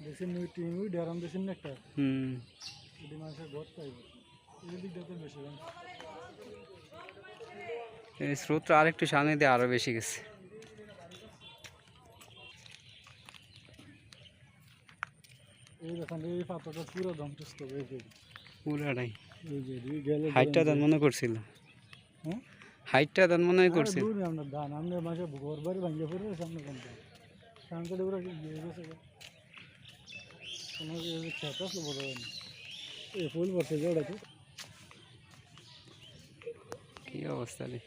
দেশের নই টিম ওই ডেরাম দেশের না একটা এটি মানুষের ঘর পাইব এই দিকটা তো বেশি এই স্রোতটা আরেকটু সামনে দিয়ে আরো বেশি গেছে এই দেখেন এই পাতাটা পুরো ধ্বংসস্ত হয়ে গেছে পুরাটাই এই যে গেলে হাইটটা দান মনে করছিল হ্যাঁ হাইটটা দান মনে করছিল দূর আমরা ধান আমরা মাসে ঘর বাড়ি ভাঙিয়ে পড়ে সামনে কোনটা সামনে পুরো ইয়ে গেছে কোনো খেত আসলো বড় হয়নি এই ফুল বসে জড়াতে কি অবস্থা রে